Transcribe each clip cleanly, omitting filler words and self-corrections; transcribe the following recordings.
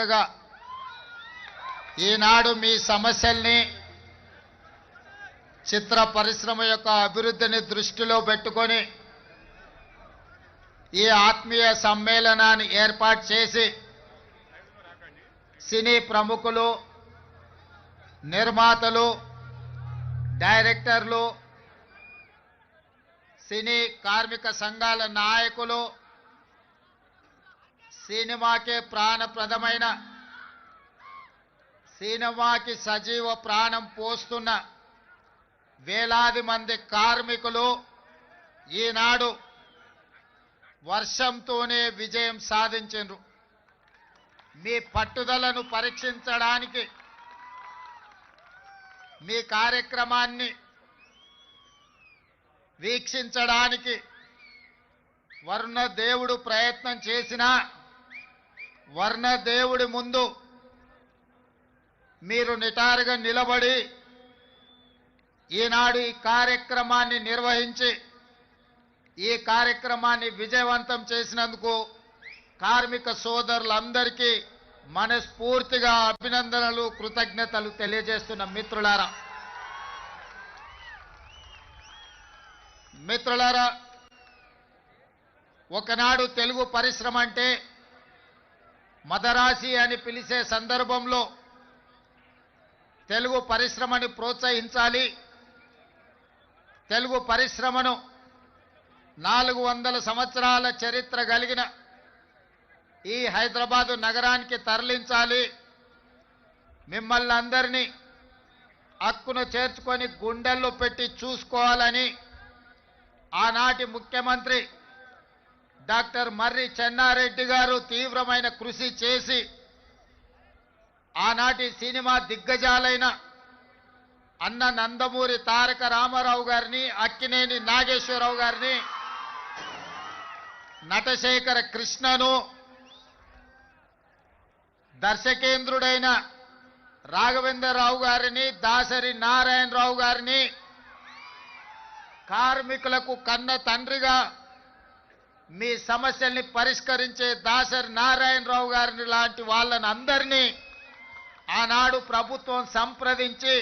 గా ఈనాడు మీ సమస్యల్ని చిత్ర పరిశ్రమ యొక్క అభివృద్ధిని దృష్టిలో పెట్టుకొని ఈ ఆత్మీయ సమ్మేళనాన్ని ఏర్పాటు చేసి సినీ ప్రముఖులు, నిర్మాతలు, డైరెక్టర్లు, సినీ కార్మిక సంఘాల నాయకులు, సినిమాకే ప్రాణప్రదమైన, సినిమాకి సజీవ ప్రాణం పోస్తున్న వేలాది మంది కార్మికులు ఈనాడు వర్షంతోనే విజయం సాధించారు. మీ పట్టుదలను పరీక్షించడానికి, మీ కార్యక్రమాన్ని వీక్షించడానికి వర్ణ దేవుడు ప్రయత్నం చేసినా వర్ణ దేవుడి ముందు మీరు నిటారుగా నిలబడి ఈనాడు ఈ కార్యక్రమాన్ని నిర్వహించి ఈ కార్యక్రమాన్ని విజయవంతం చేసినందుకు కార్మిక సోదరులందరికీ మనస్ఫూర్తిగా అభినందనలు, కృతజ్ఞతలు తెలియజేస్తున్న మిత్రులారా, ఒకనాడు తెలుగు పరిశ్రమ అంటే మదరాసి అని పిలిచే సందర్భంలో తెలుగు పరిశ్రమను ప్రోత్సహించాలి, తెలుగు పరిశ్రమను 400 సంవత్సరాల చరిత్ర కలిగిన ఈ హైదరాబాదు నగరానికి తరలించాలి, మిమ్మల్ని అందరినీ హక్కును చేర్చుకొని గుండెల్లో పెట్టి చూసుకోవాలని ఆనాటి ముఖ్యమంత్రి డాక్టర్ మర్రి చెన్నారెడ్డి గారు తీవ్రమైన కృషి చేసి ఆనాటి సినిమా దిగ్గజాలైన అన్న నందమూరి తారక రామారావు గారిని, అక్కినేని నాగేశ్వరరావు గారిని, నటశేఖర కృష్ణను, దర్శకేంద్రుడైన రాఘవేంద్రరావు గారిని, దాసరి నారాయణరావు గారిని, కార్మికులకు కన్న తండ్రిగా మీ సమస్యల్ని పరిష్కరించే దాసరి నారాయణరావు గారిని లాంటి వాళ్ళని అందరినీ ఆనాడు ప్రభుత్వం సంప్రదించి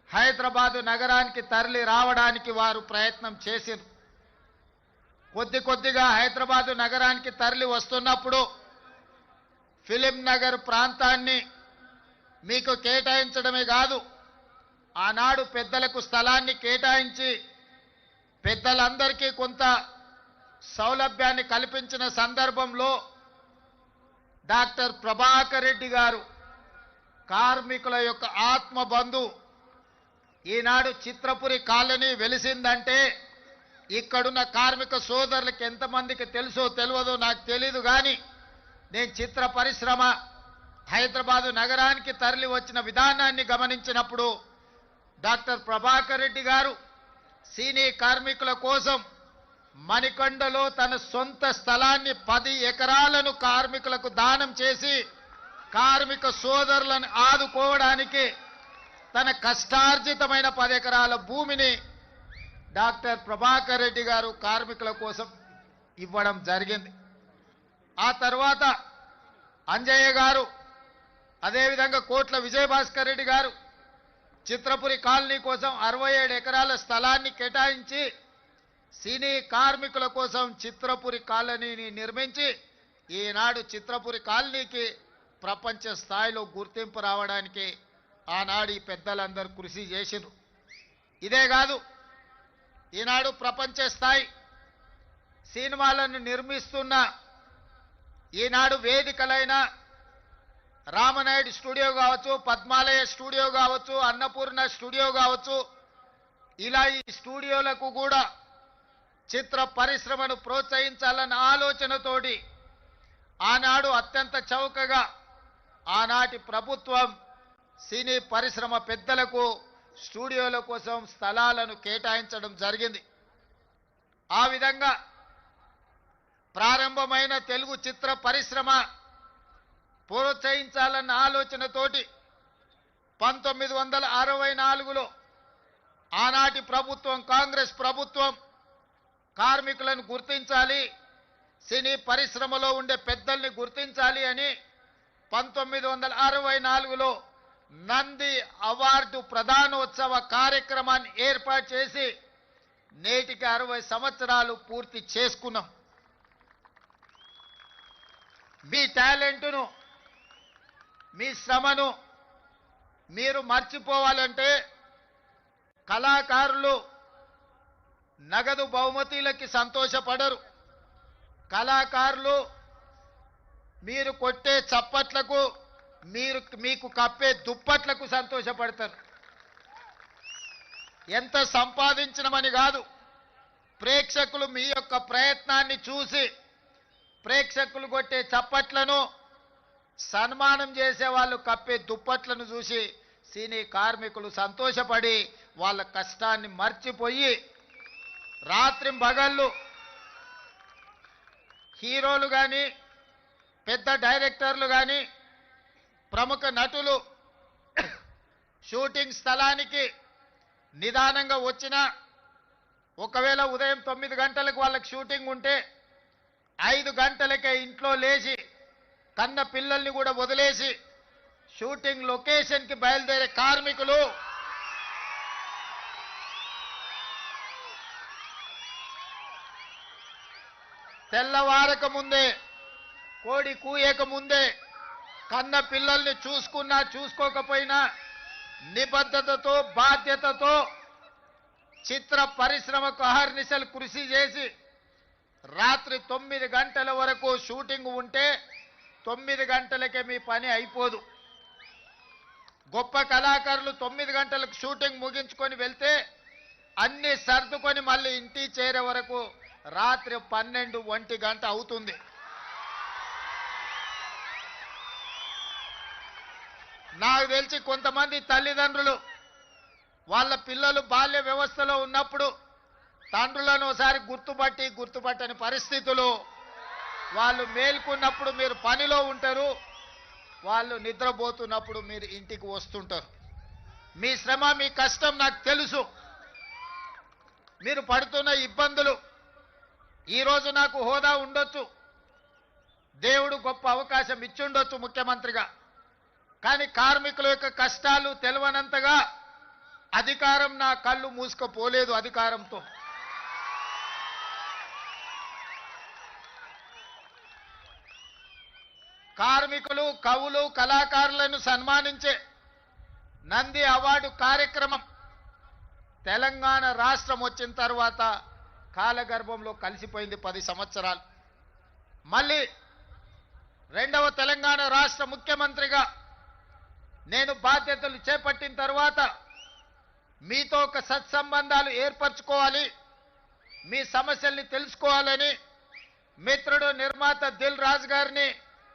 హైదరాబాదు నగరానికి తరలి రావడానికి వారు ప్రయత్నం చేశారు. కొద్ది కొద్దిగా హైదరాబాదు నగరానికి తరలి వస్తున్నప్పుడు ఫిలిం నగర్ ప్రాంతాన్ని మీకు కేటాయించడమే కాదు, ఆనాడు పెద్దలకు స్థలాన్ని కేటాయించి పెద్దలందరికీ కొంత సౌలభ్యాన్ని కల్పించిన సందర్భంలో డాక్టర్ ప్రభాకర్ రెడ్డి గారు కార్మికుల యొక్క ఆత్మబంధు, ఈనాడు చిత్రపురి కాలనీ వెలిసిందంటే ఇక్కడున్న కార్మిక సోదరులకు ఎంతమందికి తెలుసో తెలియదో నాకు తెలీదు, కానీ నేను చిత్ర పరిశ్రమ హైదరాబాదు నగరానికి తరలి వచ్చిన విధానాన్ని గమనించినప్పుడు డాక్టర్ ప్రభాకర్ రెడ్డి గారు సినీ కార్మికుల కోసం మణికొండలో తన సొంత స్థలాన్ని 10 ఎకరాలను కార్మికులకు దానం చేసి కార్మిక సోదరులను ఆదుకోవడానికి తన కష్టార్జితమైన 10 ఎకరాల భూమిని డాక్టర్ ప్రభాకర్ రెడ్డి గారు కార్మికుల కోసం ఇవ్వడం జరిగింది. ఆ తర్వాత అంజయ్య గారు, అదేవిధంగా కోట్ల విజయభాస్కర్ రెడ్డి గారు చిత్రపురి కాలనీ కోసం 67 ఎకరాల స్థలాన్ని కేటాయించి సినీ కార్మికుల కోసం చిత్రపురి కాలనీని నిర్మించి ఈనాడు చిత్రపురి కాలనీకి ప్రపంచ స్థాయిలో గుర్తింపు రావడానికి ఆనాడు ఈ పెద్దలందరూ కృషి చేసిరు. ఇదే కాదు, ఈనాడు ప్రపంచ స్థాయి సినిమాలను నిర్మిస్తున్న ఈనాడు వేదికలైన రామనాయుడు స్టూడియో కావచ్చు, పద్మాలయ స్టూడియో కావచ్చు, అన్నపూర్ణ స్టూడియో కావచ్చు, ఇలా ఈ స్టూడియోలకు కూడా చిత్ర పరిశ్రమను ప్రోత్సహించాలన్న ఆలోచనతోటి ఆనాడు అత్యంత చౌకగా ఆనాటి ప్రభుత్వం సినీ పరిశ్రమ పెద్దలకు స్టూడియోల కోసం స్థలాలను కేటాయించడం జరిగింది. ఆ విధంగా ప్రారంభమైన తెలుగు చిత్ర పరిశ్రమ ప్రోత్సహించాలన్న ఆలోచనతోటి 1964లో ఆనాటి ప్రభుత్వం, కాంగ్రెస్ ప్రభుత్వం కార్మికులను గుర్తించాలి, సినీ పరిశ్రమలో ఉండే పెద్దల్ని గుర్తించాలి అని 1964లో నంది అవార్డు ప్రదానోత్సవ కార్యక్రమాన్ని ఏర్పాటు చేసి నేటికి 60 సంవత్సరాలు పూర్తి చేసుకున్నాం. మీ టాలెంట్ను, మీ శ్రమను మీరు మర్చిపోవాలంటే కళాకారులు నగదు బహుమతులకి సంతోషపడరు. కళాకారులు మీరు కొట్టే చప్పట్లకు, మీకు కప్పే దుప్పట్లకు సంతోషపడతారు. ఎంత సంపాదించడమని కాదు, ప్రేక్షకులు మీ యొక్క ప్రయత్నాన్ని చూసి, ప్రేక్షకులు కొట్టే చప్పట్లను, సన్మానం చేసే వాళ్ళు కప్పే దుప్పట్లను చూసి సినీ కార్మికులు సంతోషపడి వాళ్ళ కష్టాన్ని మర్చిపోయి రాత్రి పగళ్ళు హీరోలు కానీ, పెద్ద డైరెక్టర్లు కానీ, ప్రముఖ నటులు షూటింగ్ స్థలానికి నిదానంగా వచ్చినా, ఒకవేళ ఉదయం 9 గంటలకు వాళ్ళకి షూటింగ్ ఉంటే 5 గంటలకే ఇంట్లో లేచి కన్న పిల్లల్ని కూడా వదిలేసి షూటింగ్ లొకేషన్కి బయలుదేరే కార్మికులు తెల్లవారక ముందే, కోడి కూయక ముందే కన్న పిల్లల్ని చూసుకున్నా చూసుకోకపోయినా నిబద్ధతతో, బాధ్యతతో చిత్ర పరిశ్రమకు అహర్నిశలు కృషి చేసి రాత్రి 9 గంటల వరకు షూటింగ్ ఉంటే 9 గంటలకే మీ పని అయిపోదు. గొప్ప కళాకారులు 9 గంటలకు షూటింగ్ ముగించుకొని వెళ్తే అన్ని సర్దుకొని మళ్ళీ ఇంటికి చేరే వరకు రాత్రి 12-1 గంట అవుతుంది. నాకు తెలిసి కొంతమంది తల్లిదండ్రులు వాళ్ళ పిల్లలు బాల్య వ్యవస్థలో ఉన్నప్పుడు తండ్రులను ఒకసారి గుర్తుపట్టని పరిస్థితులు, వాళ్ళు మేల్కొన్నప్పుడు మీరు పనిలో ఉంటారు, వాళ్ళు నిద్రపోతున్నప్పుడు మీరు ఇంటికి వస్తుంటారు. మీ శ్రమ, మీ కష్టం నాకు తెలుసు. మీరు పడుతున్న ఇబ్బందులు, ఈరోజు నాకు హోదా ఉండొచ్చు, దేవుడు గొప్ప అవకాశం ఇచ్చుండొచ్చు ముఖ్యమంత్రిగా, కానీ కార్మికుల యొక్క కష్టాలు తెలవనంతగా అధికారం నా కళ్ళు మూసుకుపోలేదు. అధికారంతో కార్మికులు, కవులు, కళాకారులను సన్మానించే నంది అవార్డు కార్యక్రమం తెలంగాణ రాష్ట్రం వచ్చిన తర్వాత కాలగర్భంలో కలిసిపోయింది 10 సంవత్సరాలు. మళ్ళీ రెండవ తెలంగాణ రాష్ట్ర ముఖ్యమంత్రిగా నేను బాధ్యతలు చేపట్టిన తర్వాత మీతో ఒక సత్సంబంధాలు ఏర్పరచుకోవాలి, మీ సమస్యల్ని తెలుసుకోవాలని మిత్రుడు నిర్మాత దిల్ రాజు గారిని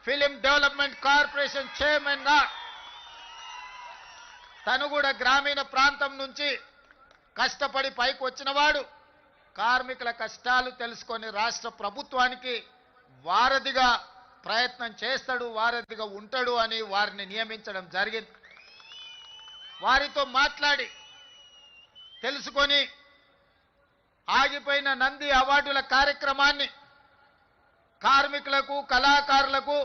ఫిలిం డెవలప్మెంట్ కార్పొరేషన్ చైర్మన్ గా, తను కూడా గ్రామీణ ప్రాంతం నుంచి కష్టపడి పైకి వచ్చినవాడు, కార్మికుల కష్టాలు తెలుసుకొని రాష్ట్ర ప్రభుత్వానికి వారధిగా ప్రయత్నం చేస్తాడు, వారధిగా ఉంటాడు అని వారిని నియమించడం జరిగింది. వారితో మాట్లాడి తెలుసుకొని ఆగిపోయిన నంది అవార్డుల కార్యక్రమాన్ని కార్మికులకు, కళాకారులకు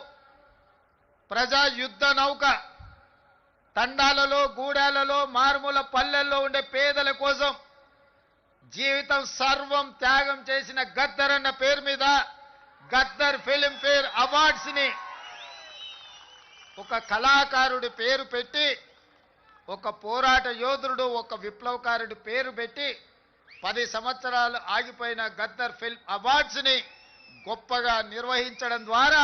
ప్రజా యుద్ధ నౌక తండాలలో, గూడాలలో, మారుమూల పల్లెల్లో ఉండే పేదల కోసం జీవితం సర్వం త్యాగం చేసిన గద్దర్ అన్న పేరు మీద గద్దర్ ఫిలిం ఫేర్ అవార్డ్స్ ని ఒక కళాకారుడి పేరు పెట్టి, ఒక పోరాట యోధుడు, ఒక విప్లవకారుడి పేరు పెట్టి 10 సంవత్సరాలు ఆగిపోయిన గద్దర్ ఫిల్మ్ అవార్డ్స్ ని గొప్పగా నిర్వహించడం ద్వారా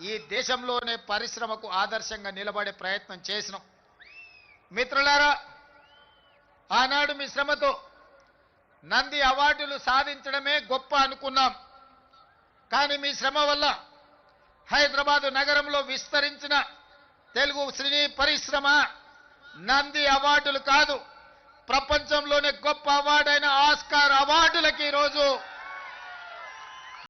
ఈ దేశంలోనే పరిశ్రమకు ఆదర్శంగా నిలబడే ప్రయత్నం చేసినాం. మిత్రులారా, ఆనాడు మీ శ్రమతో నంది అవార్డులు సాధించడమే గొప్ప అనుకున్నాం. కానీ మీ శ్రమ వల్ల హైదరాబాద్ నగరంలో విస్తరించిన తెలుగు సినీ పరిశ్రమ నంది అవార్డులు కాదు, ప్రపంచంలోనే గొప్ప అవార్డైన ఆస్కార్ అవార్డులకి ఈరోజు